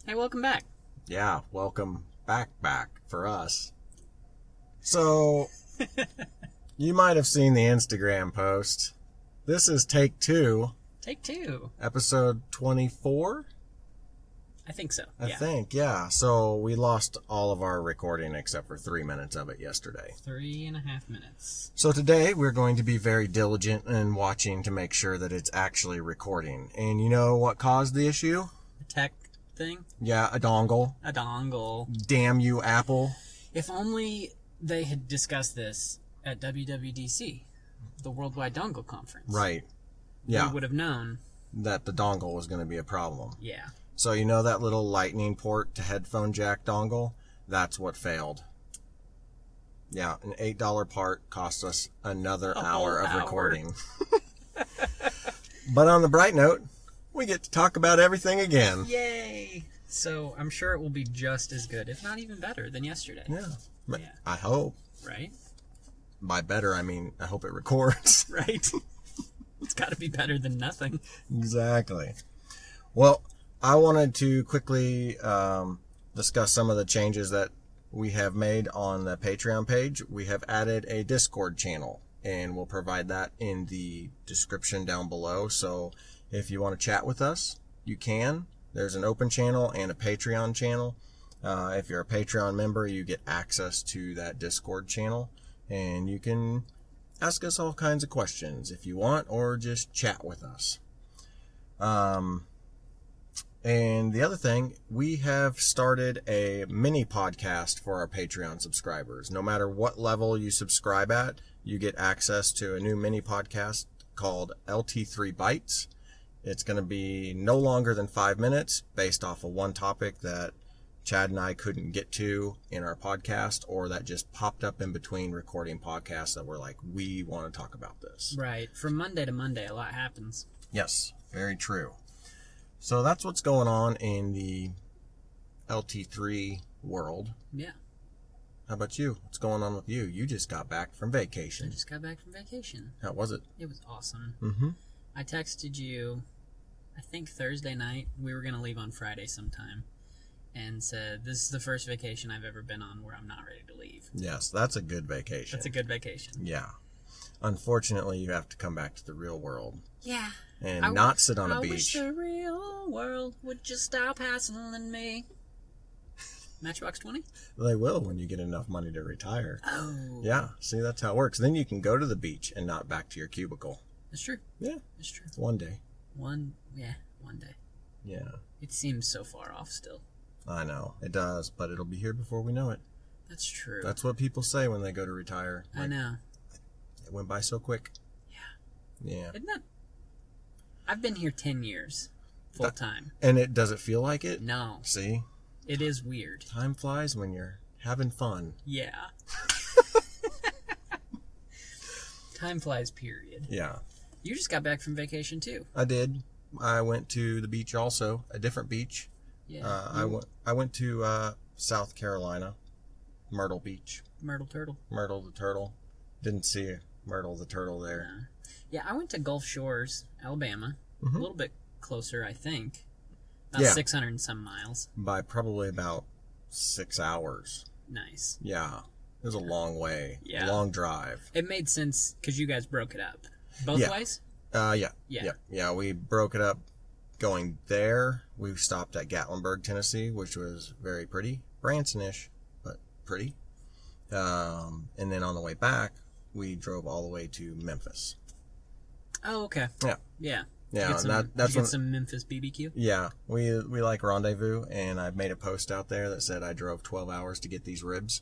Hey, welcome back. Yeah, welcome back for us. So, you might have seen the Instagram post. This is take 2. Take 2. Episode 24? I think so. I think, yeah. So, we lost all of our recording except for 3 minutes of it yesterday. 3.5 minutes. So today, we're going to be very diligent in watching to make sure that it's actually recording. And you know what caused the issue? A tech thing? Yeah, a dongle. A dongle. Damn you, Apple. If only they had discussed this at WWDC, the Worldwide Dongle Conference. Right. Yeah. We would have known that the dongle was going to be a problem. Yeah. So you know that little lightning port to headphone jack dongle? That's what failed. Yeah, an $8 part cost us another hour of recording. But on the bright note, we get to talk about everything again. Yay! So I'm sure it will be just as good, if not even better, than yesterday. Yeah. I hope. Right? By better, I mean, I hope it records. Right? It's got to be better than nothing. Exactly. Well, I wanted to quickly discuss some of the changes that we have made on the Patreon page. We have added a Discord channel, and we'll provide that in the description down below. So if you want to chat with us, you can. There's an open channel and a Patreon channel. If you're a Patreon member, you get access to that Discord channel, and you can ask us all kinds of questions if you want, or just chat with us. And the other thing, we have started a mini podcast for our Patreon subscribers. No matter what level you subscribe at, you get access to a new mini podcast called LT3 Bites. It's going to be no longer than 5 minutes, based off of one topic that Chad and I couldn't get to in our podcast, or that just popped up in between recording podcasts that were like, we want to talk about this. Right. From Monday to Monday, a lot happens. Yes, very true. So that's what's going on in the LT3 world. Yeah. How about you? What's going on with you? You just got back from vacation. I just got back from vacation. How was it? It was awesome. Mm-hmm. I texted you, I think Thursday night. We were going to leave on Friday sometime. And said, this is the first vacation I've ever been on where I'm not ready to leave. Yes, that's a good vacation. That's a good vacation. Yeah. Unfortunately, you have to come back to the real world. Yeah. And not sit on a beach. I wish the real world would just stop hassling me. Matchbox 20? They will when you get enough money to retire. Oh. Yeah, see, that's how it works. Then you can go to the beach and not back to your cubicle. That's true. Yeah. That's true. One day. One day. Yeah. It seems so far off still. I know. It does, but it'll be here before we know it. That's true. That's what people say when they go to retire. I know. It went by so quick. Yeah. Yeah. Isn't that... I've been here 10 years. Full time. And does it feel like it? No. See? It is weird. Time flies when you're having fun. Yeah. Time flies, period. Yeah. You just got back from vacation, too. I did. I went to the beach also. A different beach. Yeah. I went to South Carolina. Myrtle Beach. Myrtle Turtle. Myrtle the Turtle. Didn't see Myrtle the Turtle there. No. Yeah, I went to Gulf Shores, Alabama. Mm-hmm. A little bit closer, I think. About 600 and some miles. By probably about 6 hours. Nice. Yeah. It was a long way. Yeah. A long drive. It made sense because you guys broke it up. Both ways? Yeah, we broke it up going there. We stopped at Gatlinburg, Tennessee, which was very pretty. Branson-ish, but pretty. And then on the way back, we drove all the way to Memphis. Oh, okay. Yeah. Yeah. Yeah, That's some Memphis BBQ? Yeah, we like Rendezvous, and I made a post out there that said I drove 12 hours to get these ribs.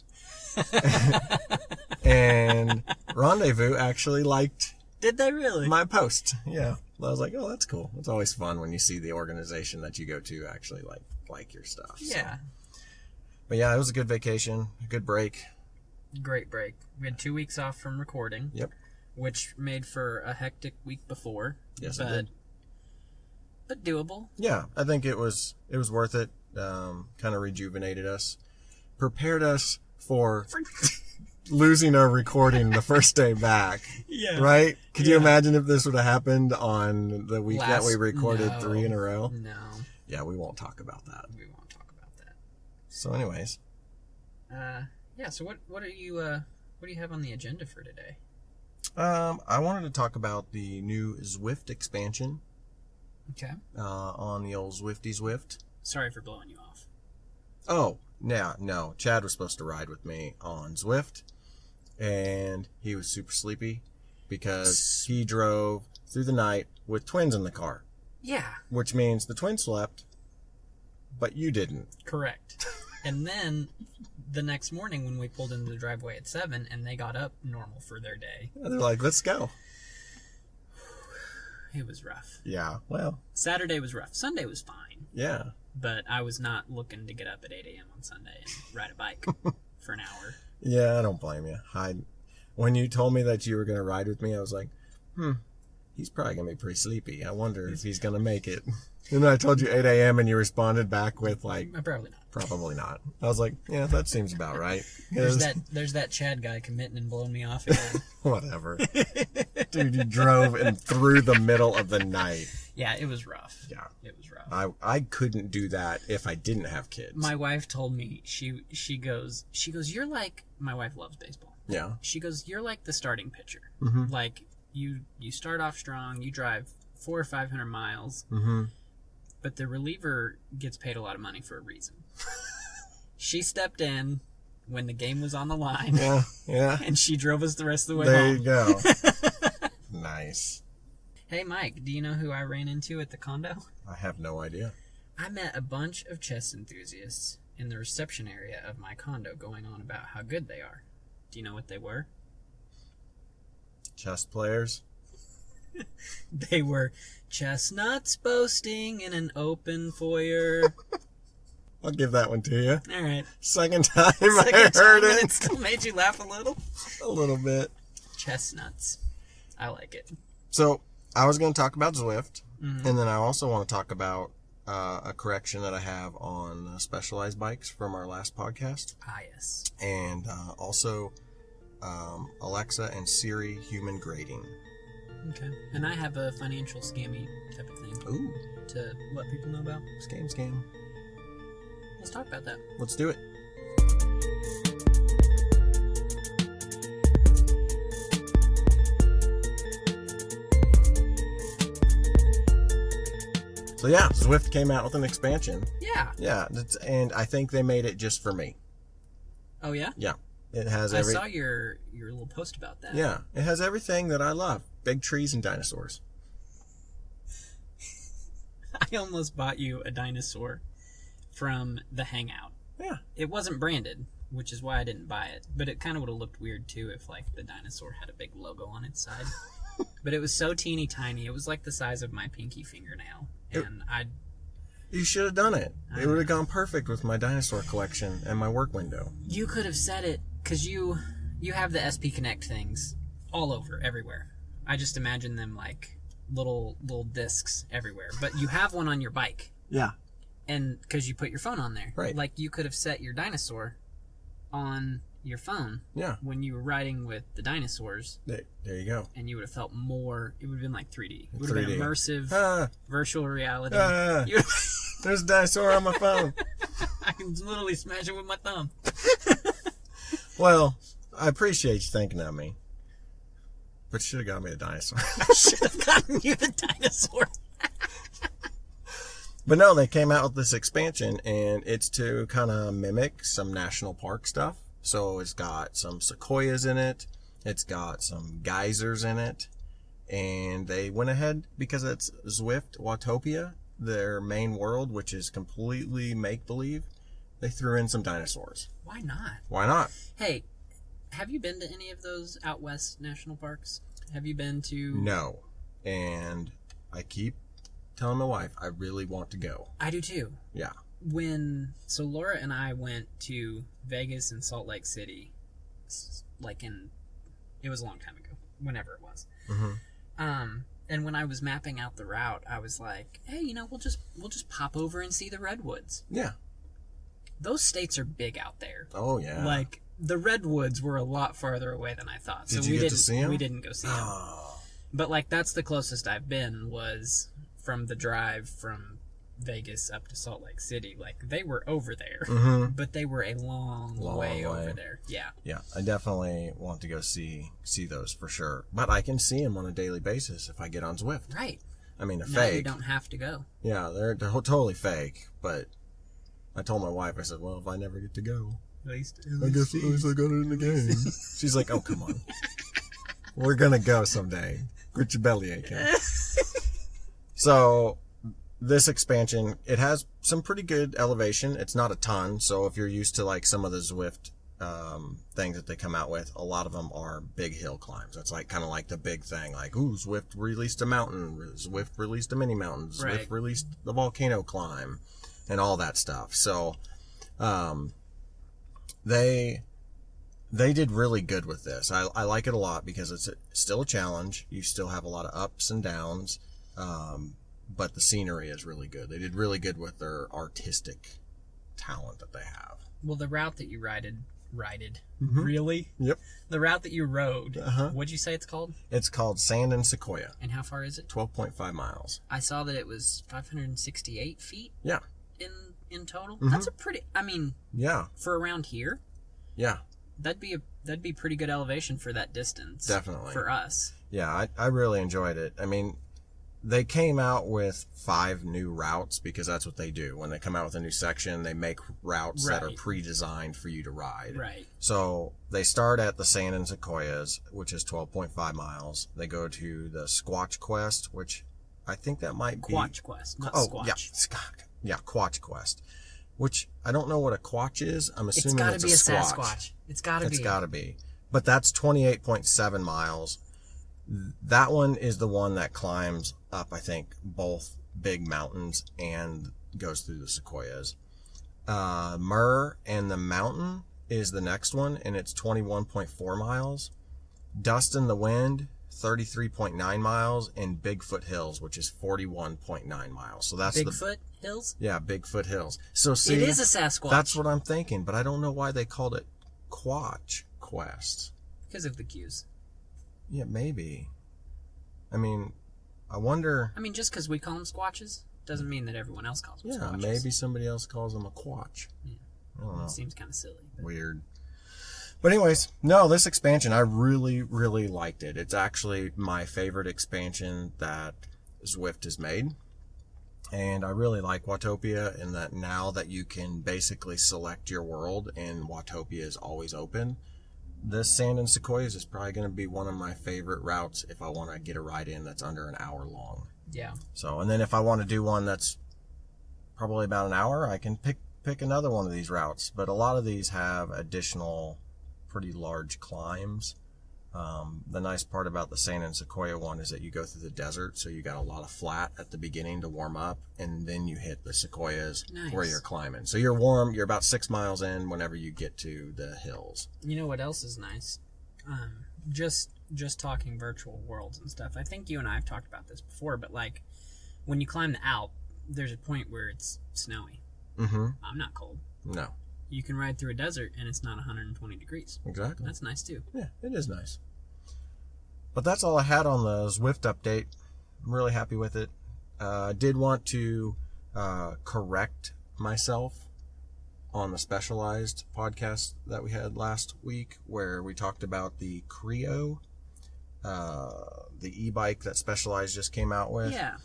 And Rendezvous actually liked... Did they really? My post, yeah. I was like, oh, that's cool. It's always fun when you see the organization that you go to actually like your stuff. Yeah. So. But yeah, it was a good vacation, a good break. Great break. We had 2 weeks off from recording. Yep. Which made for a hectic week before. Yes, it did. But doable. Yeah, I think it was worth it. Kind of rejuvenated us, prepared us for losing our recording the first day back. Yeah. Right? Could you imagine if this would have happened on the week that we recorded 3 in a row? No. Yeah, we won't talk about that. We won't talk So anyways. Yeah, so what do you have on the agenda for today? I wanted to talk about the new Zwift expansion. Okay. On the old Zwifty Zwift. Sorry for blowing you off. Oh, yeah, no. Chad was supposed to ride with me on Zwift, and he was super sleepy because he drove through the night with twins in the car. Yeah. Which means the twins slept, but you didn't. Correct. And then the next morning when we pulled into the driveway at 7 and they got up normal for their day. They're like, let's go. It was rough. Yeah, well. Saturday was rough. Sunday was fine. Yeah. But I was not looking to get up at 8 a.m. on Sunday and ride a bike for an hour. Yeah, I don't blame you. When you told me that you were going to ride with me, I was like, he's probably going to be pretty sleepy. I wonder if he's going to make it. And then I told you 8 a.m. and you responded back with like... Probably not. Probably not. I was like, yeah, that seems about right. There's that Chad guy committing and blowing me off again. Whatever. Dude, you drove and through the middle of the night. Yeah, it was rough. Yeah. It was rough. I couldn't do that if I didn't have kids. My wife told me, she goes, you're like... My wife loves baseball. Yeah. She goes, you're like the starting pitcher. Mm-hmm. Like, you start off strong, you drive 400 or 500 miles, but the reliever gets paid a lot of money for a reason. She stepped in when the game was on the line. Yeah, yeah. And she drove us the rest of the way there home. There you go. Nice. Hey, Mike, do you know who I ran into at the condo? I have no idea. I met a bunch of chess enthusiasts in the reception area of my condo going on about how good they are. Do you know what they were? Chess players? They were chestnuts boasting in an open foyer. I'll give that one to you. All right. Second time I heard it. It still made you laugh a little? A little bit. Chestnuts. I like it. So, I was going to talk about Zwift, and then I also want to talk about a correction that I have on Specialized bikes from our last podcast. Ah, yes. And also Alexa and Siri human grading. Okay. And I have a financial scammy type of thing. Ooh. To let people know about. Scam. Let's talk about that. Let's do it. So yeah, Zwift came out with an expansion. Yeah. Yeah, and I think they made it just for me. Oh yeah? Yeah. It has I saw your little post about that. Yeah, it has everything that I love. Big trees and dinosaurs. I almost bought you a dinosaur from the Hangout. Yeah. It wasn't branded, which is why I didn't buy it. But it kind of would have looked weird too if like the dinosaur had a big logo on its side. But it was so teeny tiny. It was like the size of my pinky fingernail. And You should have done it. It would have gone perfect with my dinosaur collection and my work window. You could have said it, because you have the SP Connect things all over, everywhere. I just imagine them like little discs everywhere. But you have one on your bike. Yeah. And because you put your phone on there. Right. Like you could have set your dinosaur on your phone. Yeah. When you were riding with the dinosaurs. There you go. And you would have felt more, it would have been like 3D. It would have been immersive, virtual reality. There's a dinosaur on my phone. I can literally smash it with my thumb. Well, I appreciate you thinking of me. But you should have got me a dinosaur. I should have gotten you the dinosaur. But no, they came out with this expansion, and it's to kind of mimic some national park stuff. So it's got some sequoias in it. It's got some geysers in it. And they went ahead, because it's Zwift Watopia, their main world, which is completely make-believe. They threw in some dinosaurs. Why not? Why not? Hey, have you been to any of those out west national parks? Have you been to... No. And I keep telling my wife, I really want to go. I do too. Yeah. So Laura and I went to Vegas and Salt Lake City, it was a long time ago, whenever it was. Mm-hmm. And when I was mapping out the route, I was like, hey, we'll just pop over and see the redwoods. Yeah. Those states are big out there. Oh, yeah. Like, the redwoods were a lot farther away than I thought. Did you get to see them? We didn't go see them. Oh. But, that's the closest I've been was from the drive from Vegas up to Salt Lake City, like they were over there, but they were a long way over there. Yeah. Yeah, I definitely want to go see those for sure. But I can see them on a daily basis if I get on Zwift. Right. I mean, they're now fake. You don't have to go. Yeah, they're totally fake. But I told my wife, I said, well, if I never get to go, at least I guess I got it in the game. She's like, oh, come on. We're going to go someday. Get your bellyache out. So this expansion, it has some pretty good elevation. It's not a ton. So if you're used to like some of the Zwift things that they come out with, a lot of them are big hill climbs. That's like kind of like the big thing. Like, ooh, Zwift released a mountain. Zwift released a mini mountain. Zwift released the volcano climb and all that stuff. So they did really good with this. I like it a lot because it's still a challenge. You still have a lot of ups and downs, but the scenery is really good. They did really good with their artistic talent that they have. Well, the route that you righted, really? Yep. The route that you rode, what'd you say it's called? It's called Sand and Sequoia. And how far is it? 12.5 miles. I saw that it was 568 feet. Yeah. In total. That's a pretty. I mean. Yeah. For around here. Yeah. That'd be pretty good elevation for that distance. Definitely. For us. Yeah, I really enjoyed it. I mean, they came out with 5 new routes because that's what they do. When they come out with a new section, they make routes that are pre-designed for you to ride. Right. So they start at the Sand and Sequoias, which is 12.5 miles. They go to the Squatch Quest, which I think that might be... Quatch Quest, not Squatch. Yeah, Quatch Quest. Which, I don't know what a quatch is. I'm assuming it's a Sasquatch. It's gotta be. But that's 28.7 miles. That one is the one that climbs up, I think, both big mountains and goes through the sequoias. Myrtle and the Mountain is the next one, and it's 21.4 miles. Dust in the Wind, 33.9 miles, and Bigfoot Hills, which is 41.9 miles. So that's Bigfoot Hills? Yeah, Bigfoot Hills. So see, it is a Sasquatch. That's what I'm thinking, but I don't know why they called it Quatch Quest. Because of the Q's. Yeah, maybe. I mean, I wonder... I mean, just because we call them Squatches doesn't mean that everyone else calls them Squatches. Yeah, maybe somebody else calls them a Quatch. Yeah. I don't know. It seems kind of silly. Weird. But anyways, no, this expansion, I really, really liked it. It's actually my favorite expansion that Zwift has made. And I really like Watopia in that now that you can basically select your world and Watopia is always open, this Sand and Sequoias is probably going to be one of my favorite routes if I want to get a ride in that's under an hour long. Yeah. So, and then if I want to do one that's probably about an hour, I can pick another one of these routes. But a lot of these have additional pretty large climbs. The nice part about the Sand and Sequoia one is that you go through the desert, so you got a lot of flat at the beginning to warm up, and then you hit the sequoias where you're climbing. So you're warm, you're about 6 miles in whenever you get to the hills. You know what else is nice? Just talking virtual worlds and stuff. I think you and I have talked about this before, but like when you climb the Alp, there's a point where it's snowy. Mm-hmm. I'm not cold. No. You can ride through a desert and it's not 120 degrees. Exactly. That's nice too. Yeah, it is nice. But that's all I had on the Zwift update. I'm really happy with it. I did want to correct myself on the Specialized podcast that we had last week, where we talked about the Creo, the e-bike that Specialized just came out with. Yeah.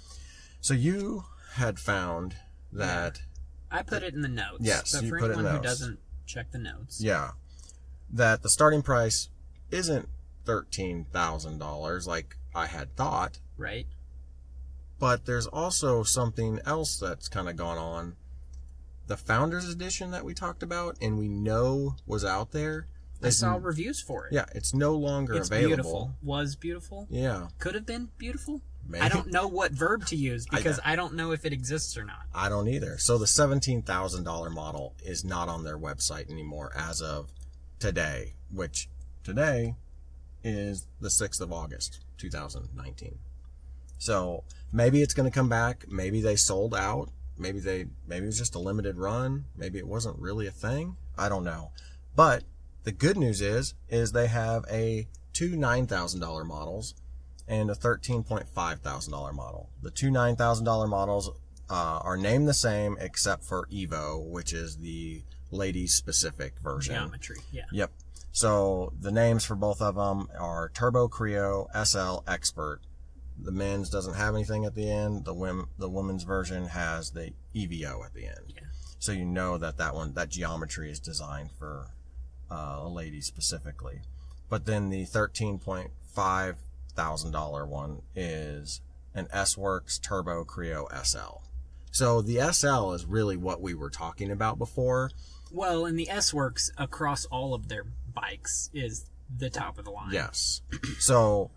So you had found that... Yeah. I put it in the notes. Yes, but you for put it in anyone who notes. doesn't check the notes. Yeah. That the starting price isn't $13,000 like I had thought. Right. But there's also something else that's kind of gone on. The Founders Edition that we talked about and we know was out there. I saw reviews for it. Yeah, it's no longer available. Beautiful. Was beautiful. Yeah. Could have been beautiful. Maybe. I don't know what verb to use because I don't know if it exists or not. I don't either. So the $17,000 model is not on their website anymore as of today, which today is the 6th of August, 2019. So maybe it's going to come back. Maybe they sold out. Maybe it was just a limited run. Maybe it wasn't really a thing. I don't know. But the good news is they have two $9,000 models and a $13,500 model. The two $9,000 models are named the same except for Evo, which is the ladies specific version. Geometry, yeah. Yep. So the names for both of them are Turbo Creo SL Expert. The men's doesn't have anything at the end. The women's version has the EVO at the end. Yeah. So you know that geometry is designed for a lady specifically. But then the $13,500 one is an S-Works Turbo Creo SL. So the SL is really what we were talking about before. Well, and the S-Works across all of their bikes is the top of the line. Yes. So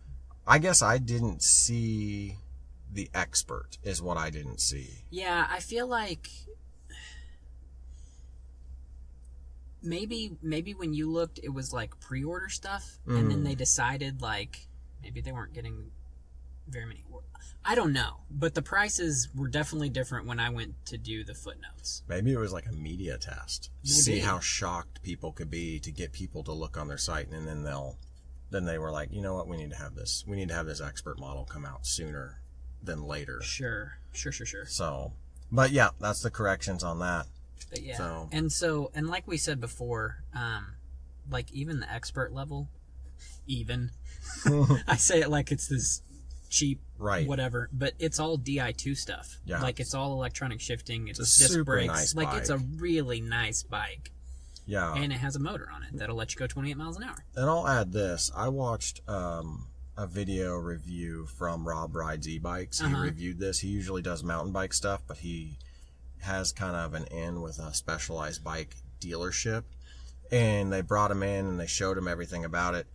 I guess I didn't see the Expert is what I didn't see. Yeah, I feel like maybe when you looked, it was like pre-order stuff, and then they decided like maybe they weren't getting very many. I don't know, but the prices were definitely different when I went to do the Footnotes. Maybe it was like a media test. Maybe. See how shocked people could be to get people to look on their site, and then they were like, you know what, we need to have this Expert model come out sooner than later. Sure. So, but yeah, that's the corrections on that. But yeah, and like we said before, like even the Expert level, I say it like it's this cheap, right? Whatever, but it's all Di2 stuff. Yeah, like it's all electronic shifting. It's a disc super brakes. nice like bike. It's a really nice bike. Yeah, and it has a motor on it that'll let you go 28 miles an hour. And I'll add this: I watched a video review from Rob Rides EBikes. He reviewed this. He usually does mountain bike stuff, but he has kind of an in with a Specialized bike dealership, and they brought him in and they showed him everything about it.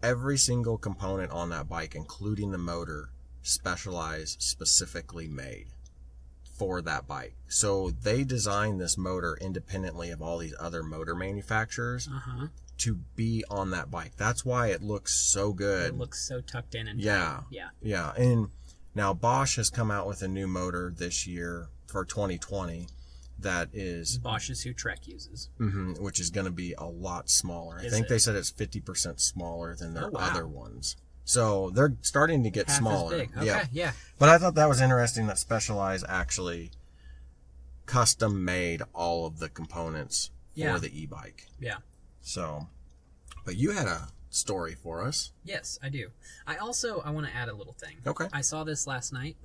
Every single component on that bike, including the motor, Specialized specifically made for that bike. So they designed this motor independently of all these other motor manufacturers to be on that bike. That's why it looks so good. It looks so tucked in and yeah. And now Bosch has come out with a new motor this year for 2020 that is Bosch is who Trek uses, which is going to be a lot smaller. I think they said it's 50% smaller than their other ones. So they're starting to get half smaller. as big. Okay, yeah. But I thought that was interesting that Specialized actually custom made all of the components for the e-bike. Yeah. So, but you had a story for us. Yes, I do. I want to add a little thing. Okay. I saw this last night.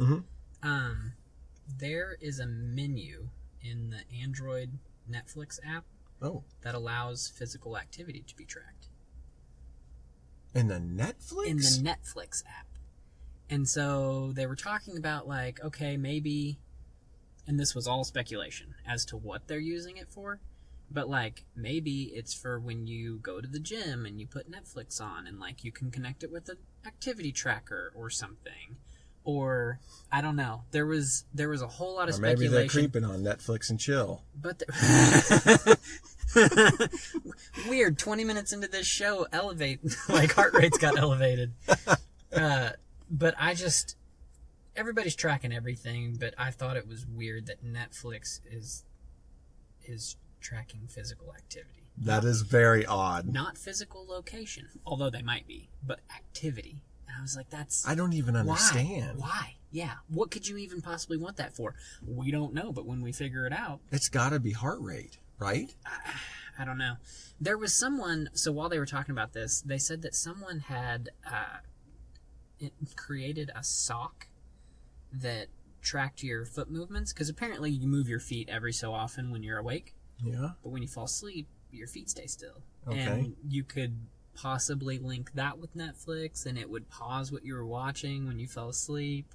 There is a menu in the Android Netflix app that allows physical activity to be tracked. In the Netflix? In the Netflix app. And so they were talking about like, okay, maybe, and this was all speculation as to what they're using it for, but like maybe it's for when you go to the gym and you put Netflix on and like you can connect it with an activity tracker or something. Or I don't know. There was a whole lot of speculation. Maybe they're creeping on Netflix and chill. But weird. 20 minutes into this show, like heart rates got elevated. But everybody's tracking everything. But I thought it was weird that Netflix is tracking physical activity. That is very odd. Not physical location, although they might be, but activity. I was like, I don't even understand. Why? Yeah. What could you even possibly want that for? We don't know, but when we figure it out... It's got to be heart rate, right? I don't know. There was someone... So while they were talking about this, they said that someone had created a sock that tracked your foot movements, because apparently you move your feet every so often when you're awake. Yeah. But when you fall asleep, your feet stay still. Okay. And you could possibly link that with Netflix, and it would pause what you were watching when you fell asleep.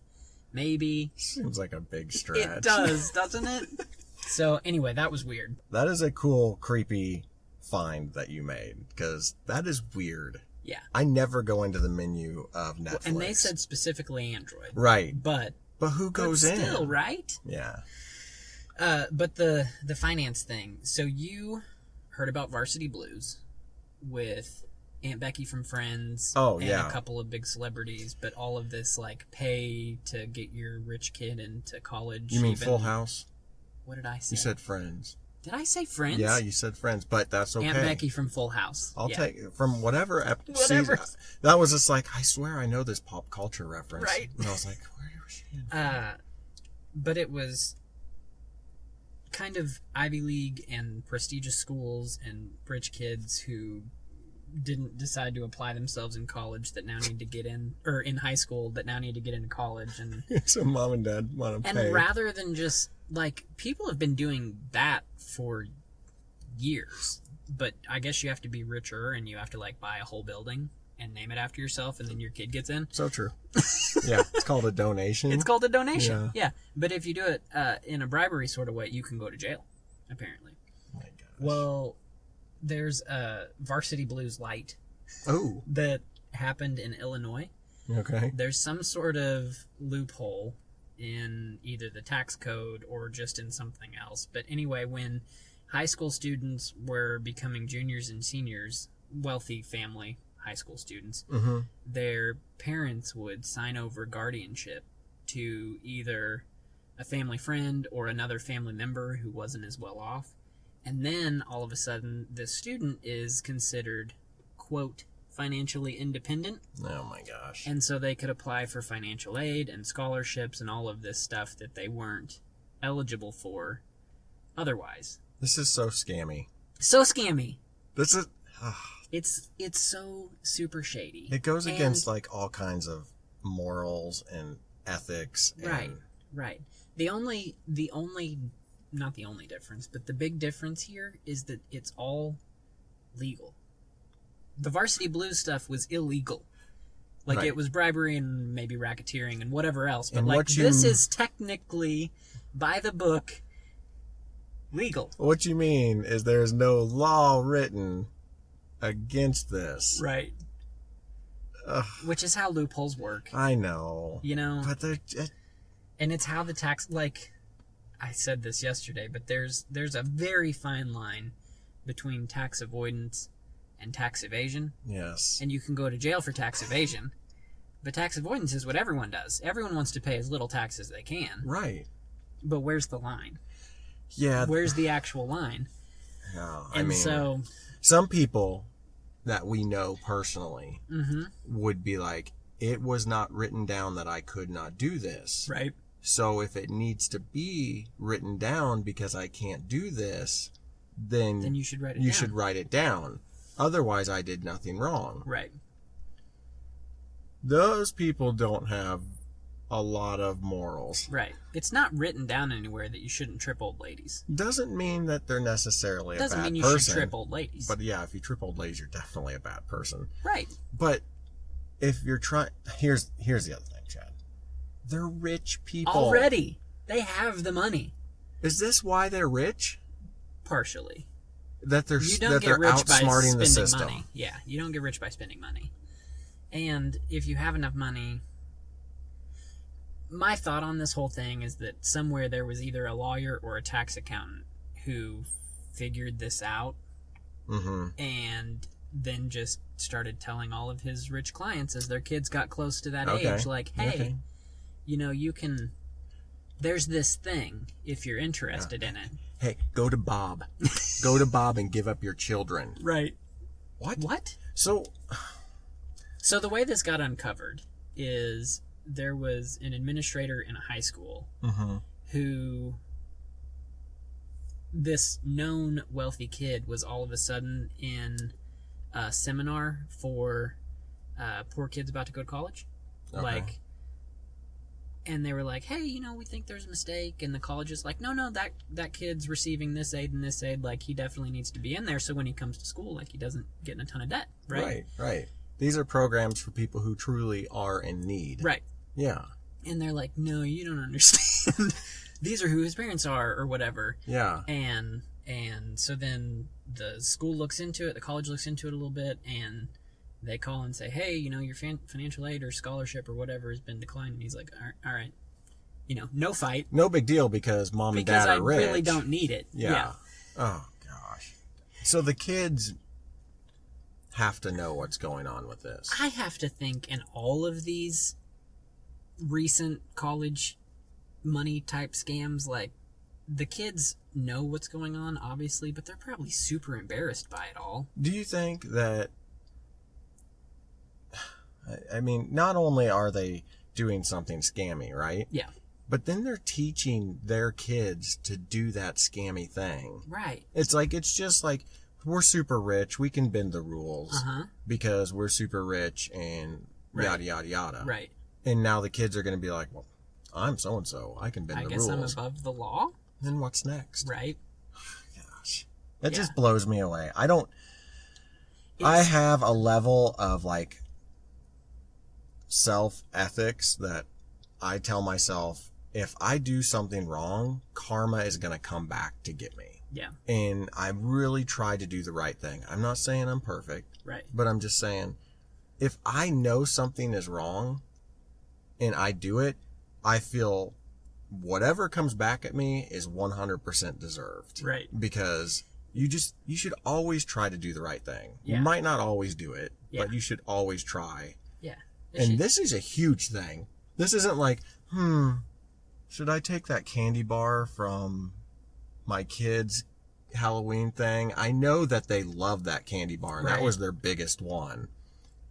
Maybe. Seems like a big stretch. It does, doesn't it? So anyway, that was weird. That is a cool, creepy find that you made, because that is weird. Yeah. I never go into the menu of Netflix. Well, and they said specifically Android. Right. But who goes in? Still, right? Yeah. But the finance thing. So you heard about Varsity Blues with Aunt Becky from Friends. Oh, and yeah. a couple of big celebrities, but all of this like pay to get your rich kid into college. You mean Full House? What did I say? You said Friends. Did I say Friends? Yeah, you said Friends, but that's okay. Aunt Becky from Full House. I'll take it from whatever season. That was just like, I swear I know this pop culture reference. Right. And I was like, where was she in? But it was kind of Ivy League and prestigious schools and rich kids who didn't decide to apply themselves in college that now need to get in, or in high school that now need to get into college. And so mom and dad want to pay. And rather than just, like, people have been doing that for years. But I guess you have to be richer and you have to, like, buy a whole building and name it after yourself, and then your kid gets in. So true. Yeah, it's called a donation. It's called a donation, yeah. But if you do it in a bribery sort of way, you can go to jail, apparently. Oh my gosh. Well, there's a Varsity Blues Light that happened in Illinois. Okay. There's some sort of loophole in either the tax code or just in something else. But anyway, when high school students were becoming juniors and seniors, wealthy family high school students, their parents would sign over guardianship to either a family friend or another family member who wasn't as well off. And then all of a sudden, the student is considered, quote, financially independent. Oh my gosh. And so they could apply for financial aid and scholarships and all of this stuff that they weren't eligible for otherwise. This is so scammy. So scammy. This is... It's so super shady. It goes against like all kinds of morals and ethics. And... Right. The only, not the only difference, but the big difference here is that it's all legal. The Varsity Blues stuff was illegal. Like, it was bribery and maybe racketeering and whatever else. But, like, this is technically, by the book, legal. What you mean is there's no law written against this. Right. Ugh. Which is how loopholes work. I know. You know? But they're... And it's how the tax... Like, I said this yesterday, but there's a very fine line between tax avoidance and tax evasion. Yes. And you can go to jail for tax evasion. But tax avoidance is what everyone does. Everyone wants to pay as little tax as they can. Right. But where's the line? Yeah. Where's the actual line? Yeah, I mean, so... Some people that we know personally would be like, it was not written down that I could not do this. Right. So if it needs to be written down because I can't do this, then you should write it down. You should write it down. Otherwise, I did nothing wrong. Right. Those people don't have a lot of morals. Right. It's not written down anywhere that you shouldn't trip old ladies. Doesn't mean that they're necessarily a bad person. Doesn't mean you should trip old ladies. But yeah, if you trip old ladies, you're definitely a bad person. Right. But if you're trying... Here's the other thing, Chad. They're rich people. Already. They have the money. Is this why they're rich? Partially. That they're outsmarting the system. Money. Yeah, you don't get rich by spending money. And if you have enough money... My thought on this whole thing is that somewhere there was either a lawyer or a tax accountant who figured this out and then just started telling all of his rich clients as their kids got close to that age, like, hey, you know, you can... There's this thing if you're interested in it. Hey, go to Bob. Go to Bob and give up your children. Right. What? So the way this got uncovered is there was an administrator in a high school who this known wealthy kid was all of a sudden in a seminar for poor kids about to go to college. Like, and they were like, hey, you know, we think there's a mistake. And the college is like, no, that kid's receiving this aid and this aid. Like, he definitely needs to be in there. So when he comes to school, like, he doesn't get in a ton of debt. Right. These are programs for people who truly are in need. Right. Yeah. And they're like, no, you don't understand. These are who his parents are or whatever. Yeah. And so then the school looks into it, the college looks into it a little bit, and they call and say, hey, you know, your financial aid or scholarship or whatever has been declined. And he's like, all right. You know, no fight. No big deal because mom and dad are rich. Because I really don't need it. Yeah. Oh, gosh. So the kids have to know what's going on with this. I have to think in all of these recent college money type scams, like, the kids know what's going on, obviously, but they're probably super embarrassed by it all. Do you think that... I mean, not only are they doing something scammy, right? Yeah. But then they're teaching their kids to do that scammy thing. Right. It's just like, we're super rich. We can bend the rules because we're super rich and yada, yada, yada. Right. And now the kids are going to be like, well, I'm so-and-so. I can bend the rules. I guess I'm above the law. Then what's next? Right. Gosh. That just blows me away. I have a level of like self-ethics that I tell myself, if I do something wrong, karma is going to come back to get me. Yeah. And I really try to do the right thing. I'm not saying I'm perfect. Right. But I'm just saying, if I know something is wrong and I do it, I feel whatever comes back at me is 100% deserved. Right. Because you should always try to do the right thing. Yeah. You might not always do it, but you should always try. Yeah. This is a huge thing. This isn't like, should I take that candy bar from my kids' Halloween thing? I know that they love that candy bar, and that was their biggest one.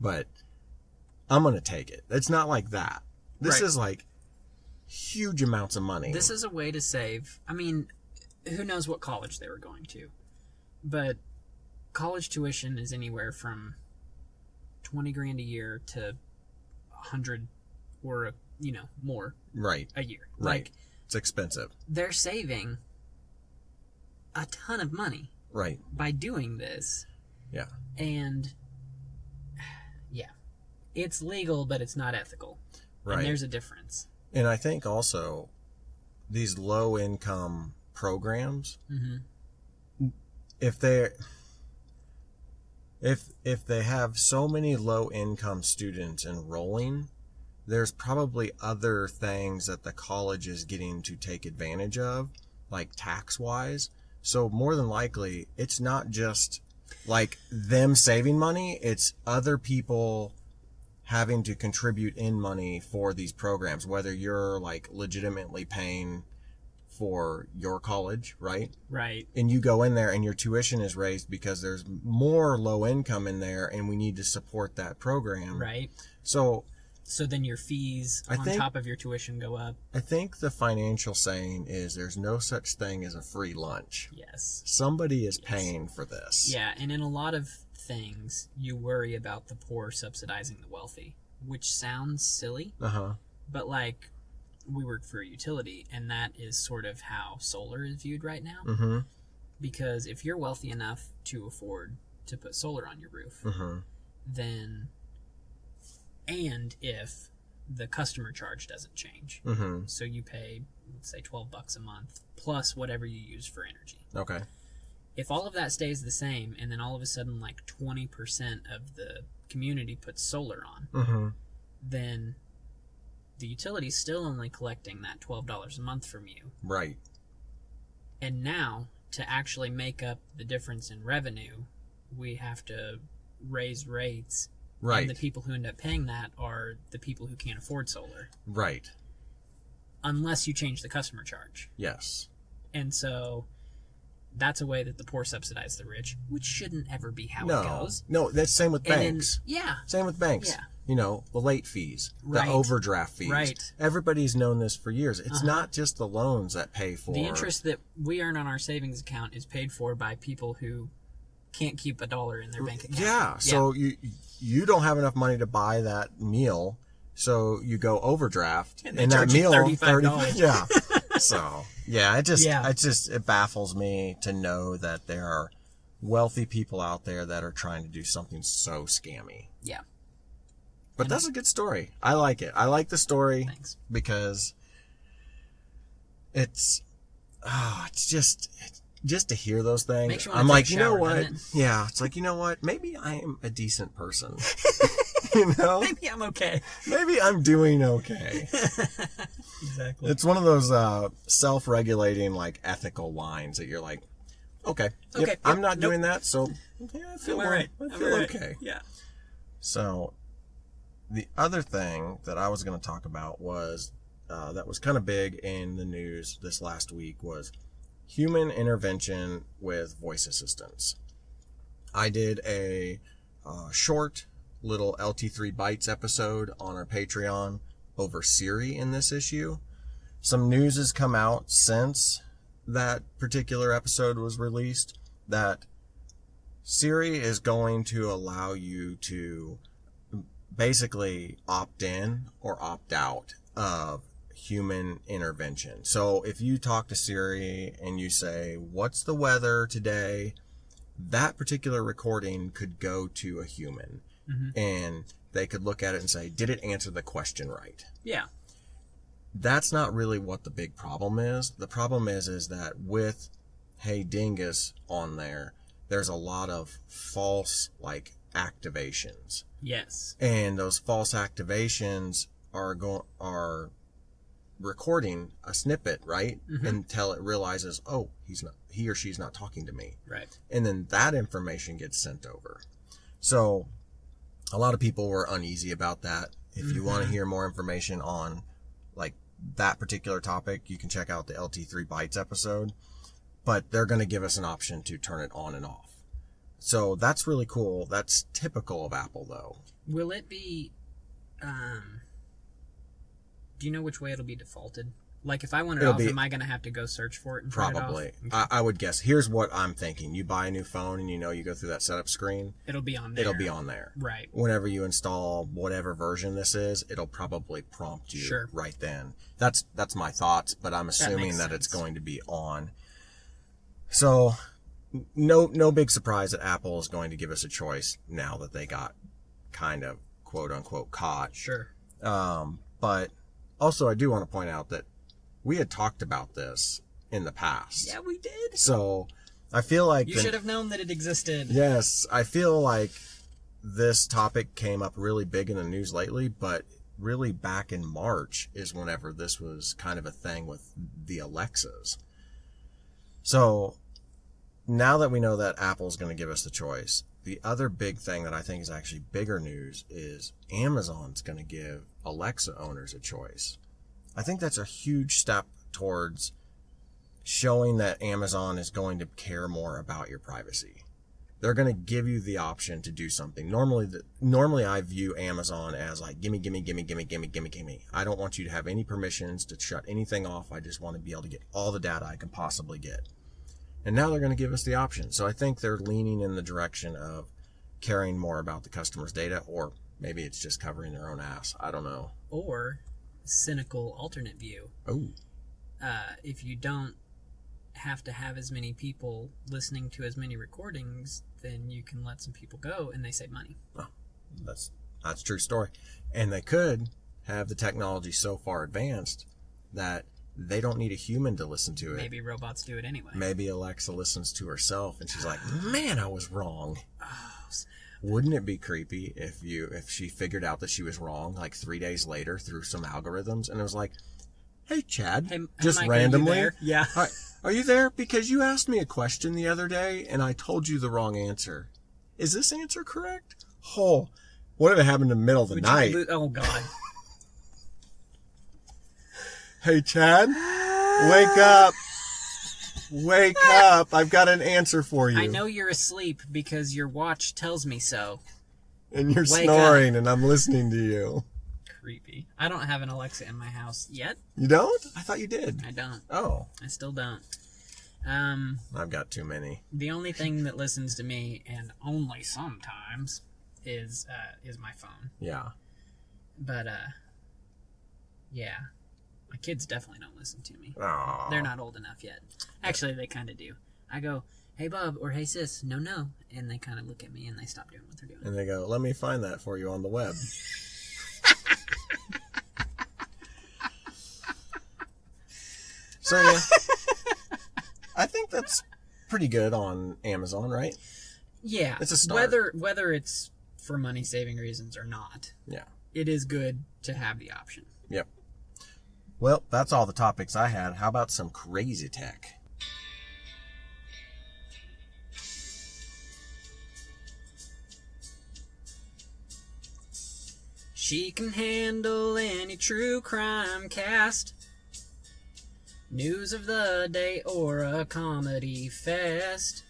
But I'm going to take it. It's not like that. This is like huge amounts of money. This is a way to save. I mean, who knows what college they were going to. But college tuition is anywhere from $20,000 a year to $100 or more a year. Right. Like, it's expensive. They're saving a ton of money by doing this. Yeah. And it's legal, but it's not ethical. Right. And there's a difference. And I think also these low income programs, if they have so many low income students enrolling, there's probably other things that the college is getting to take advantage of, like tax wise. So more than likely, it's not just like them saving money, it's other people having to contribute in money for these programs, whether you're like legitimately paying for your college, right? Right. And you go in there and your tuition is raised because there's more low income in there and we need to support that program. Right. So then your fees on top of your tuition go up. I think the financial saying is there's no such thing as a free lunch. Yes. Somebody is paying for this. Yeah, and in a lot of things, you worry about the poor subsidizing the wealthy, which sounds silly. But like, we work for a utility, and that is sort of how solar is viewed right now. Because if you're wealthy enough to afford to put solar on your roof, then, and if the customer charge doesn't change, so you pay, let's say, $12 a month plus whatever you use for energy. Okay. If all of that stays the same, and then all of a sudden like 20% of the community puts solar on, then the utility's still only collecting that $12 a month from you. Right. And now, to actually make up the difference in revenue, we have to raise rates. Right. And the people who end up paying that are the people who can't afford solar. Right. Unless you change the customer charge. Yes. And so that's a way that the poor subsidize the rich, which shouldn't ever be how it goes. No, that's same with banks. Same with banks. Yeah. You know, the late fees, the overdraft fees. Right. Everybody's known this for years. It's not just the loans that pay for... The interest that we earn on our savings account is paid for by people who can't keep $1 in their bank account. Yeah, so you don't have enough money to buy that meal, so you go overdraft, and that meal $35. Yeah. So it baffles me to know that there are wealthy people out there that are trying to do something so scammy. Yeah. But that's a good story. I like it. I like the story. Thanks. Because it's just to hear those things. I'm like, you know what? Yeah, it's like, you know what? Maybe I am a decent person. You know? Maybe I'm okay. Maybe I'm doing okay. Exactly. It's one of those self-regulating, like, ethical lines that you're like, okay, I'm not doing that, so I feel okay. Yeah. So, the other thing that I was going to talk about was, that was kind of big in the news this last week, was human intervention with voice assistants. I did a short little LT3 Bites episode on our Patreon over Siri in this issue. some news has come out since that particular episode was released that Siri is going to allow you to basically opt in or opt out of human intervention. So if you talk to Siri and you say, "What's the weather today?" that particular recording could go to a human, and they could look at it and say, "Did it answer the question right?" Yeah. That's not really what the big problem is. The problem is that with Hey Dingus on there, there's a lot of false activations. Yes. And those false activations are recording a snippet, right? Until it realizes, oh, he or she's not talking to me. Right. And then that information gets sent over. So a lot of people were uneasy about that. If you want to hear more information on that particular topic, you can check out the LT3 Bytes episode, but they're going to give us an option to turn it on and off. So that's really cool. That's typical of Apple, though. Will it be, do you know which way it'll be defaulted? Like, if I want it off, am I going to have to go search for it and turn it off? Probably. I would guess. Here's what I'm thinking. You buy a new phone and you go through that setup screen. It'll be on there. It'll be on there. Right. Whenever you install whatever version this is, it'll probably prompt you right then. That's my thoughts, but I'm assuming that it's going to be on. So, no big surprise that Apple is going to give us a choice now that they got kind of quote-unquote caught. Sure. But also I do want to point out that we had talked about this in the past. Yeah, we did. So I feel like... You should have known that it existed. Yes, I feel like this topic came up really big in the news lately, but really back in March is whenever this was kind of a thing with the Alexas. So now that we know that Apple's going to give us the choice, the other big thing that I think is actually bigger news is Amazon's going to give Alexa owners a choice. I think that's a huge step towards showing that Amazon is going to care more about your privacy. They're going to give you the option to do something. Normally I view Amazon as gimme. I don't want you to have any permissions to shut anything off. I just want to be able to get all the data I can possibly get. And now they're going to give us the option. So I think they're leaning in the direction of caring more about the customer's data, or maybe it's just covering their own ass. I don't know. Or cynical alternate view. Oh. If you don't have to have as many people listening to as many recordings, then you can let some people go and they save money. Oh, that's a true story. And they could have the technology so far advanced that they don't need a human to listen to it. Maybe robots do it anyway. Maybe Alexa listens to herself and she's like, man, I was wrong. Oh, snap. Wouldn't it be creepy if she figured out that she was wrong 3 days later through some algorithms and it was like, hey, Chad, just randomly. Yeah. Hi, are you there? Because you asked me a question the other day and I told you the wrong answer. Is this answer correct? Oh, what if it happened in the middle of the night? Oh, God. Hey, Chad, wake up. Wake up. I've got an answer for you. I know you're asleep because your watch tells me so. And you're snoring and I'm listening to you. Creepy. I don't have an Alexa in my house yet. You don't? I thought you did. I don't. Oh. I still don't. I've got too many. The only thing that listens to me, and only sometimes, is my phone. Yeah. But, yeah. My kids definitely don't listen to me. Aww. They're not old enough yet. Actually, they kind of do. I go, hey, Bob, or hey, sis, no. And they kind of look at me and they stop doing what they're doing. And they go, let me find that for you on the web. So, yeah. I think that's pretty good on Amazon, right? Yeah. It's a start. Whether it's for money-saving reasons or not. Yeah. It is good to have the option. Yep. Well, that's all the topics I had. How about some crazy tech? She can handle any true crime cast, news of the day, or a comedy fest,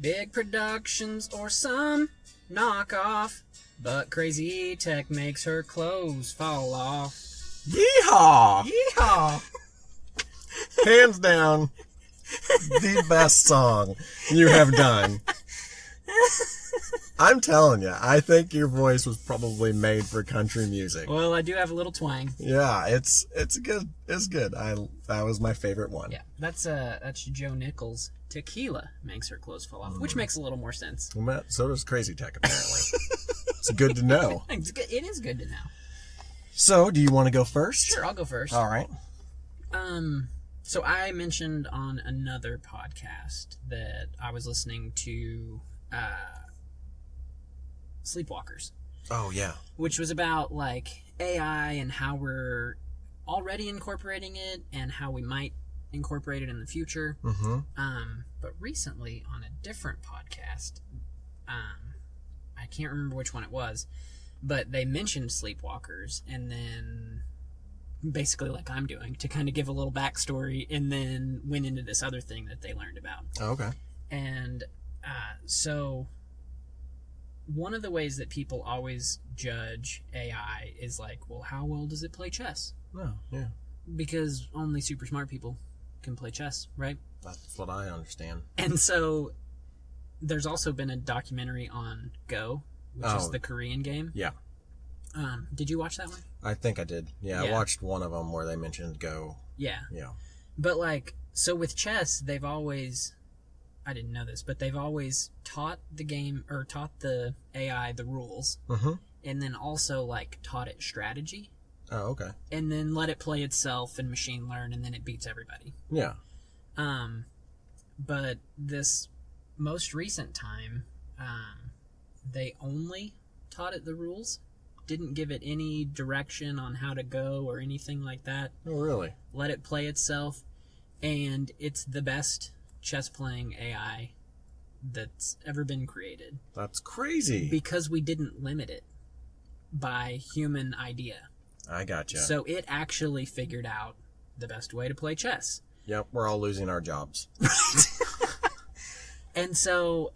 big productions or some knockoff, but crazy tech makes her clothes fall off. Yeehaw! Yeehaw! Hands down, the best song you have done. I'm telling you, I think your voice was probably made for country music. Well, I do have a little twang. Yeah, it's good. It's good. That was my favorite one. Yeah, that's Joe Nichols. Tequila makes her clothes fall off, which makes a little more sense. Well, so does Crazy Tech, apparently. It's good to know. It is good to know. So, do you want to go first? Sure, I'll go first. All right. So I mentioned on another podcast that I was listening to Sleepwalkers. Oh, yeah. Which was about, like, AI and how we're already incorporating it and how we might incorporate it in the future. Mm-hmm. But recently, on a different podcast, I can't remember which one it was, but they mentioned Sleepwalkers, and then basically like I'm doing, to kind of give a little backstory, and then went into this other thing that they learned about. Oh, okay. And so one of the ways that people always judge AI is like, well, how well does it play chess? Oh, yeah. Because only super smart people can play chess, right? That's what I understand. And so there's also been a documentary on Go, which is the Korean game. Yeah. Did you watch that one? I think I did. Yeah, I watched one of them where they mentioned Go. Yeah. Yeah. But, like, so with chess, they've always, I didn't know this, but they've always taught the game, or taught the AI the rules, and then also, like, taught it strategy. Oh, okay. And then let it play itself and machine learn, and then it beats everybody. Yeah. But this most recent time, they only taught it the rules, didn't give it any direction on how to go or anything like that. Oh, really? Let it play itself, and it's the best chess-playing AI that's ever been created. That's crazy. Because we didn't limit it by human idea. I gotcha. So it actually figured out the best way to play chess. Yep, we're all losing our jobs. And so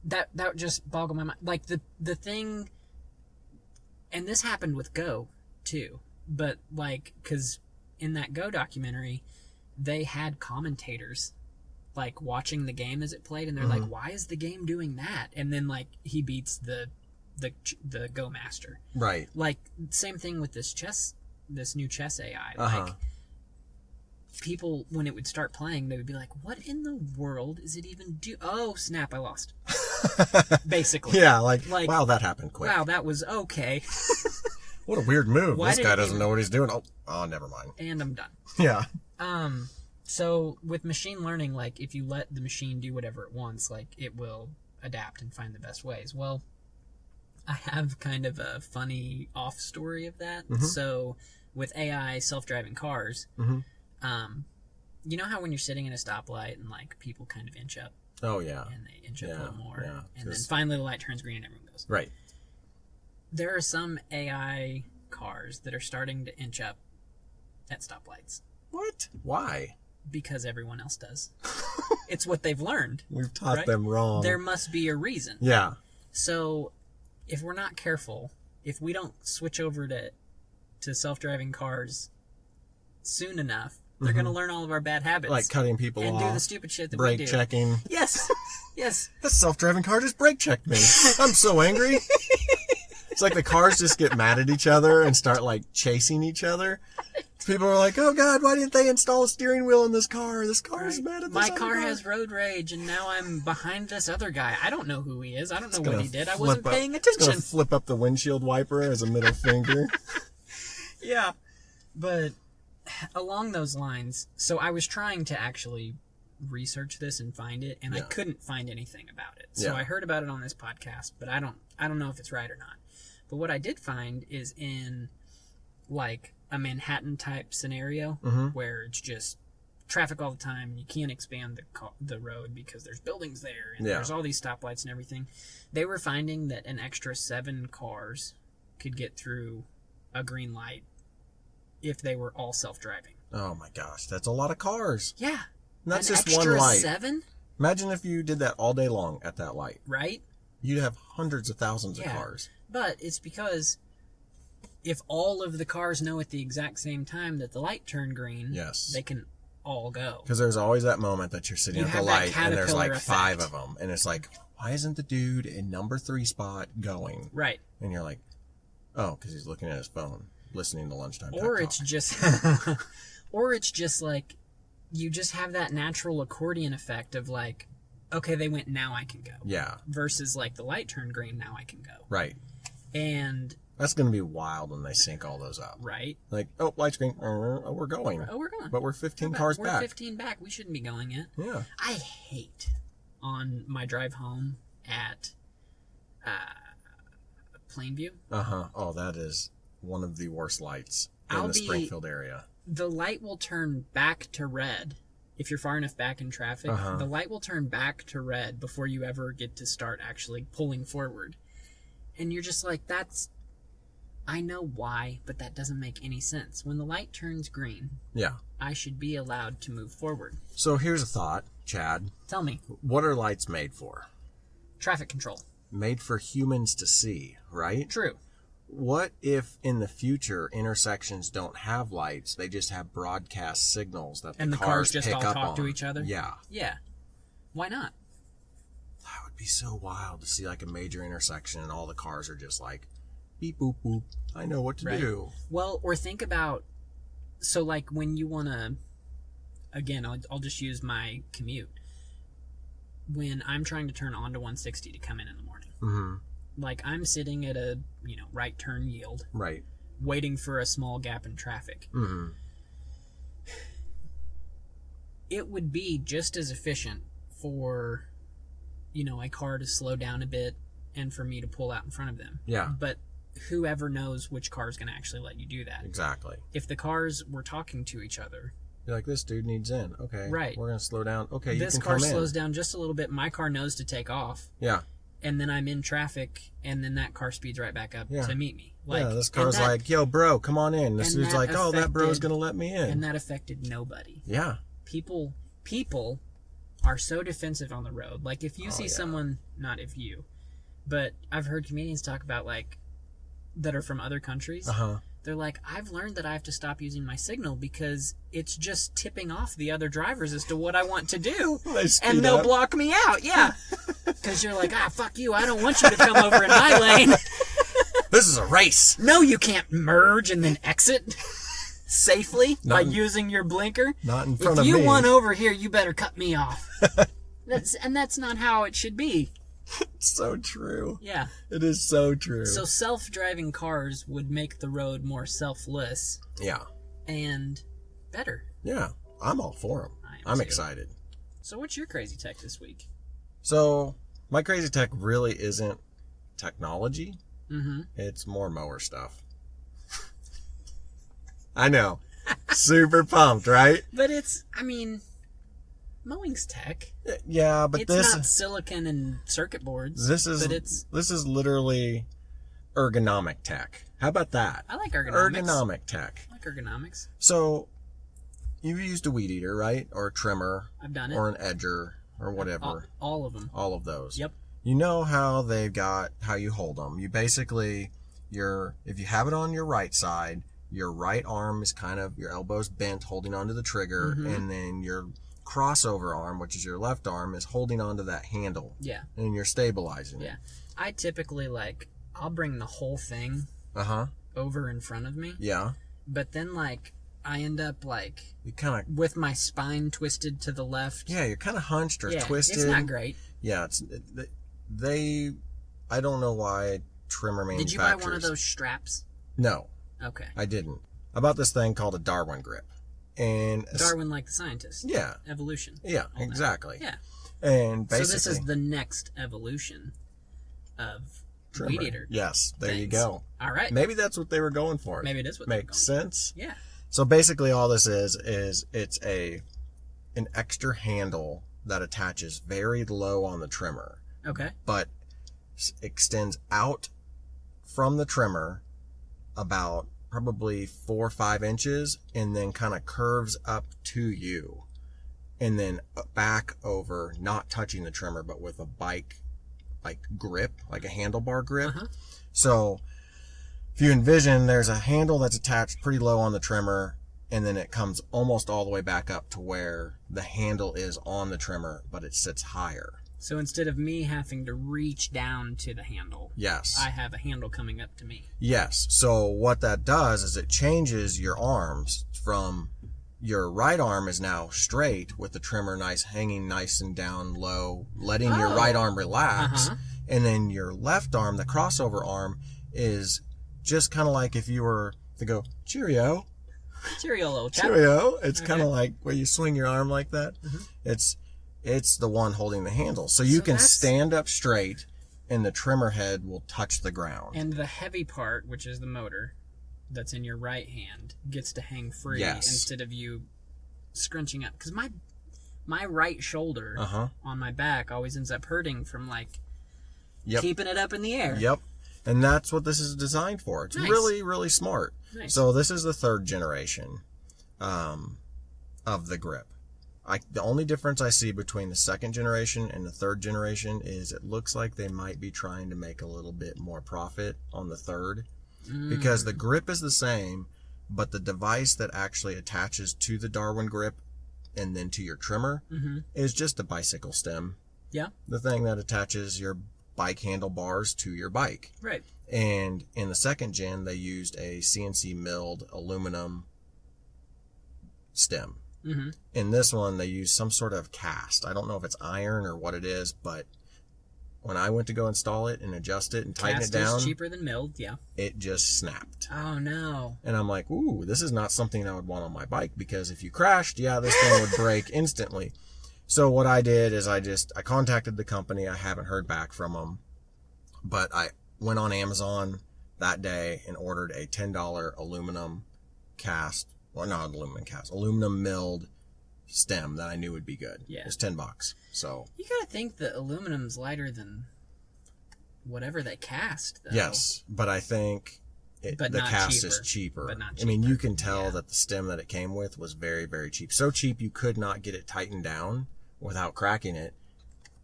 that just boggled my mind. Like the thing, and this happened with Go too, but like, because in that Go documentary, they had commentators like watching the game as it played, and they're like, why is the game doing that? And then like he beats the Go master. Right. Like, same thing with this new chess AI. Like, people, when it would start playing, they would be like, what in the world is it even do? Oh, snap, I lost. Basically. Yeah, like, wow, that happened quick. Wow, that was okay. What a weird move. Why this guy doesn't know what he's doing. Oh, never mind. And I'm done. Yeah. So, with machine learning, like, if you let the machine do whatever it wants, like, it will adapt and find the best ways. Well, I have kind of a funny off story of that. So, with AI self-driving cars, you know how when you're sitting in a stoplight and like people kind of inch up? Oh, yeah. And they inch up a little more. Yeah, and then finally the light turns green and everyone goes. Right. There are some AI cars that are starting to inch up at stoplights. What? Why? Because everyone else does. It's what they've learned. We've taught them wrong. There must be a reason. Yeah. So, if we're not careful, if we don't switch over to self-driving cars soon enough, they're going to learn all of our bad habits. Like cutting people and off. And do the stupid shit that brake we do. checking. Yes. Yes. This self-driving car just brake checked me. I'm so angry. It's like the cars just get mad at each other and start like chasing each other. People are like, oh God, why didn't they install a steering wheel in this car? This car is mad at this My other car has road rage, and now I'm behind this other guy. I don't know who he is. I don't know what he did. I wasn't paying attention. It's going to flip up the windshield wiper as a middle finger. Yeah. But along those lines, so I was trying to actually research this and find it, and I couldn't find anything about it. So I heard about it on this podcast, but I don't know if it's right or not. But what I did find is in like a Manhattan type scenario where it's just traffic all the time and you can't expand the road because there's buildings there and there's all these stoplights and everything. They were finding that an extra 7 cars could get through a green light if they were all self-driving. Oh my gosh, that's a lot of cars. Yeah. And that's an just extra one light. 7? Imagine if you did that all day long at that light. Right? You'd have hundreds of thousands of cars. But it's because if all of the cars know at the exact same time that the light turned green, yes, they can all go. Because there's always that moment that you're sitting at the light and there's like effect. 5 of them. And it's like, why isn't the dude in number 3 spot going? Right. And you're like, oh, because he's looking at his phone, listening to Lunchtime Or Tech it's Talk. just, or it's just like, you just have that natural accordion effect of like, okay, they went, now I can go. Yeah. Versus like the light turned green, now I can go. Right. And that's going to be wild when they sync all those up. Right. Like, oh, light screen, oh, we're going. Oh, we're going. But we're 15 cars back. We're 15 back. We shouldn't be going yet. Yeah. I hate on my drive home at Plainview. Uh-huh. Oh, that is one of the worst lights in the Springfield area. The light will turn back to red. If you're far enough back in traffic, the light will turn back to red before you ever get to start actually pulling forward. And you're just like, I know why, but that doesn't make any sense. When the light turns green, yeah, I should be allowed to move forward. So here's a thought, Chad. Tell me. What are lights made for? Traffic control. Made for humans to see, right? True. What if in the future intersections don't have lights, they just have broadcast signals that the cars just pick all up talk on? to each other? Yeah. Yeah. Why not? That would be so wild to see like a major intersection and all the cars are just like, beep, boop, boop. I know what to do. Well, or think about, so like when you want to, again, I'll just use my commute. When I'm trying to turn onto 160 to come in the morning. Mm-hmm. Like I'm sitting at a, right turn yield. Right. Waiting for a small gap in traffic. Mm-hmm. It would be just as efficient for, a car to slow down a bit and for me to pull out in front of them. Yeah. But whoever knows which car is going to actually let you do that. Exactly. If the cars were talking to each other. You're like, this dude needs in. Okay. Right. We're going to slow down. Okay, you can This come car in. slows down just a little bit. My car knows to take off. Yeah. And then I'm in traffic, and then that car speeds right back up to meet me. This car's like, yo, bro, come on in. This dude's like, oh, that bro's going to let me in. And that affected nobody. Yeah. People are so defensive on the road. Like, if you see someone, not if you, but I've heard comedians talk about, like, that are from other countries. Uh-huh. They're like, I've learned that I have to stop using my signal because it's just tipping off the other drivers as to what I want to do. And they'll block me out. Yeah. Because you're like, fuck you. I don't want you to come over in my lane. This is a race. No, you can't merge and then exit safely by using your blinker. Not in front of me. If you want over here, you better cut me off. That's not how it should be. It's so true. Yeah. It is so true. So self-driving cars would make the road more selfless. Yeah. And better. Yeah. I'm all for them. I'm excited. So what's your crazy tech this week? So my crazy tech really isn't technology. Mm-hmm. It's more mower stuff. I know. Super pumped, right? But mowing's tech. Yeah, but it's not silicon and circuit boards. This is literally ergonomic tech. How about that? I like ergonomics. Ergonomic tech. I like ergonomics. So, you've used a weed eater, right? Or a trimmer. I've done it. Or an edger, or whatever. All of them. All of those. Yep. You know how how you hold them. You basically, if you have it on your right side, your right arm is your elbow's bent, holding onto the trigger, and then your crossover arm, which is your left arm, is holding onto that handle. Yeah. And you're stabilizing it. Yeah. I typically, I'll bring the whole thing over in front of me. Yeah. But then, I end up, you kind of, with my spine twisted to the left. Yeah, you're kind of hunched or twisted. It's not great. Yeah, I don't know why trimmer manufacturers. Did you buy one of those straps? No. Okay. I didn't. I bought this thing called a Darwin grip. And Darwin, like the scientist. Yeah. Evolution. Yeah, exactly. Yeah. And basically, so this is the next evolution of trimmer. Weed eater. Yes, there you go. All right. Maybe that's what they were going for. Maybe it is what makes sense. Yeah. So basically, all this is it's an extra handle that attaches very low on the trimmer. Okay. But extends out from the trimmer about probably 4 or 5 inches, and then kind of curves up to you, and then back over, not touching the trimmer, but with a bike grip, like a handlebar grip. So if you envision, there's a handle that's attached pretty low on the trimmer, and then it comes almost all the way back up to where the handle is on the trimmer, but it sits higher. So instead of me having to reach down to the handle, yes, I have a handle coming up to me. Yes. So what that does is it changes your arms from your right arm is now straight with the trimmer hanging nice and down low, letting your right arm relax. And then your left arm, the crossover arm, is just kind of like if you were to go, cheerio. Cheerio, little chap. Cheerio. It's kind of like where you swing your arm like that. It's the one holding the handle. So you can stand up straight and the trimmer head will touch the ground. And the heavy part, which is the motor that's in your right hand, gets to hang free instead of you scrunching up. Because my right shoulder on my back always ends up hurting from keeping it up in the air. Yep. And that's what this is designed for. It's really, really smart. Nice. So this is the third generation of the grip. The only difference I see between the second generation and the third generation is it looks like they might be trying to make a little bit more profit on the third. Because the grip is the same, but the device that actually attaches to the Darwin grip and then to your trimmer is just a bicycle stem. Yeah. The thing that attaches your bike handlebars to your bike. Right. And in the second gen, they used a CNC milled aluminum stem. In this one, they used some sort of cast. I don't know if it's iron or what it is, but when I went to go install it and adjust it and tighten it down, cast is cheaper than milled, yeah. It just snapped. Oh no! And I'm like, ooh, this is not something I would want on my bike because if you crashed, this thing would break instantly. So what I did is I contacted the company. I haven't heard back from them, but I went on Amazon that day and ordered a $10 aluminum cast. Well, not aluminum cast, aluminum milled stem that I knew would be good. Yeah. It was $10. So you gotta think that aluminum's lighter than whatever they cast, though. Yes, but I think the cast is cheaper. But not cheaper. I mean, you can tell that the stem that it came with was very, very cheap. So cheap you could not get it tightened down without cracking it,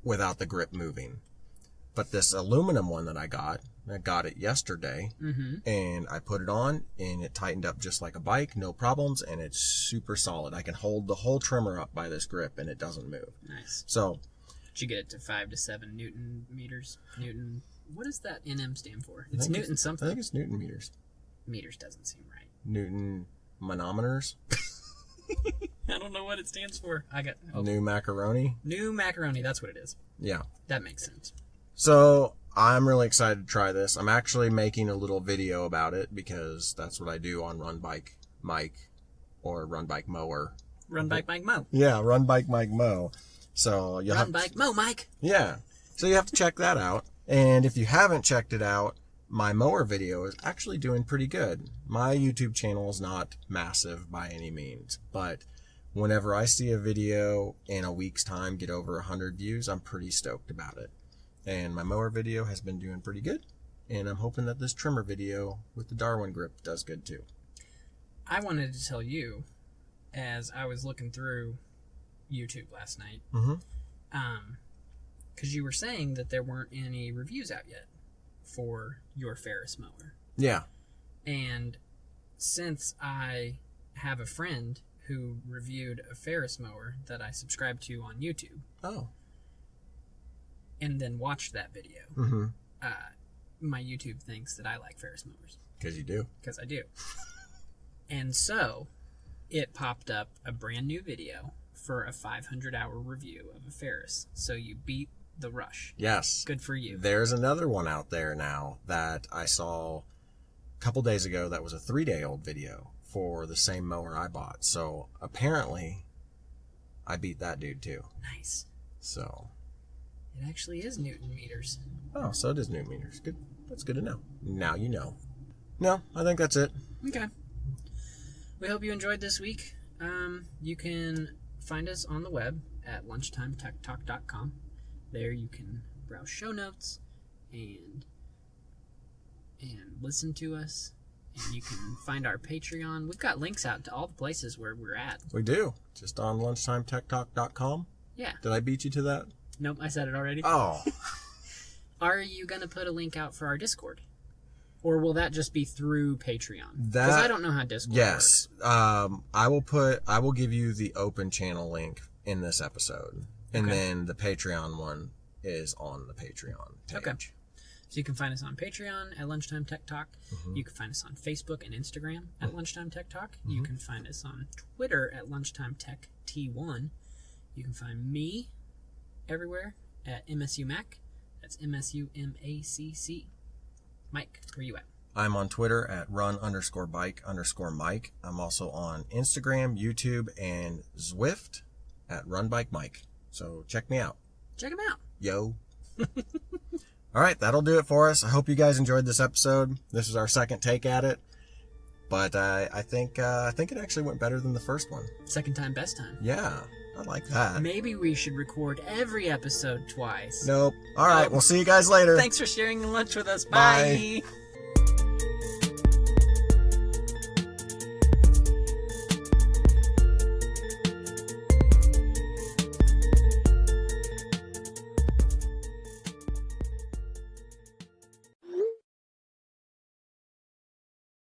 without the grip moving. But this aluminum one that I got it yesterday, and I put it on, and it tightened up just like a bike, no problems, and it's super solid. I can hold the whole trimmer up by this grip, and it doesn't move. Nice. So, did you get it to 5 to 7 Newton meters? Newton. What does that NM stand for? It's Newton something. I think it's Newton meters. Meters doesn't seem right. Newton manometers. I don't know what it stands for. New macaroni. New macaroni. That's what it is. Yeah. That makes sense. So I'm really excited to try this. I'm actually making a little video about it because that's what I do on Run Bike Mike or Run Bike Mower. Run Bike Mike Mow. Yeah, Run Bike Mike Mow. So you'll Run Bike Mow Mike. Yeah. So you have to check that out. And if you haven't checked it out, my mower video is actually doing pretty good. My YouTube channel is not massive by any means, but whenever I see a video in a week's time get over 100 views, I'm pretty stoked about it. And my mower video has been doing pretty good. And I'm hoping that this trimmer video with the Darwin grip does good too. I wanted to tell you, as I was looking through YouTube last night, because you were saying that there weren't any reviews out yet for your Ferris mower. Yeah. And since I have a friend who reviewed a Ferris mower that I subscribed to on YouTube. Oh. And then watched that video. My YouTube thinks that I like Ferris mowers. Because you do. Because I do. And so, it popped up a brand new video for a 500-hour review of a Ferris. So you beat the rush. Yes. Good for you. There's another one out there now that I saw a couple days ago that was a 3-day-old video for the same mower I bought. So, apparently, I beat that dude too. Nice. So... It actually is Newton meters. Oh, so it is Newton meters. Good. That's good to know. Now you know. No, I think that's it. Okay. We hope you enjoyed this week. You can find us on the web at LunchTimeTechTalk.com. There you can browse show notes and listen to us. And you can find our Patreon. We've got links out to all the places where we're at. We do. Just on LunchTimeTechTalk.com. Yeah. Did I beat you to that? Nope, I said it already. Oh. Are you going to put a link out for our Discord? Or will that just be through Patreon? Because I don't know how Discord works. I will give you the open channel link in this episode. And then the Patreon one is on the Patreon page. Okay. So you can find us on Patreon at Lunchtime Tech Talk. You can find us on Facebook and Instagram at Lunchtime Tech Talk. You can find us on Twitter at Lunchtime Tech T1. You can find me everywhere at MSU Mac. That's MSUMACC. Mike, where you at? I'm on Twitter at run_bike_Mike. I'm also on Instagram, YouTube, and Zwift at RunBikeMike. So check me out. Check him out. Yo. All right, that'll do it for us. I hope you guys enjoyed this episode. This is our second take at it, but I think it actually went better than the first one. Second time, best time. Yeah, I like that. Maybe we should record every episode twice. Nope. All right, we'll see you guys later. Thanks for sharing lunch with us. Bye.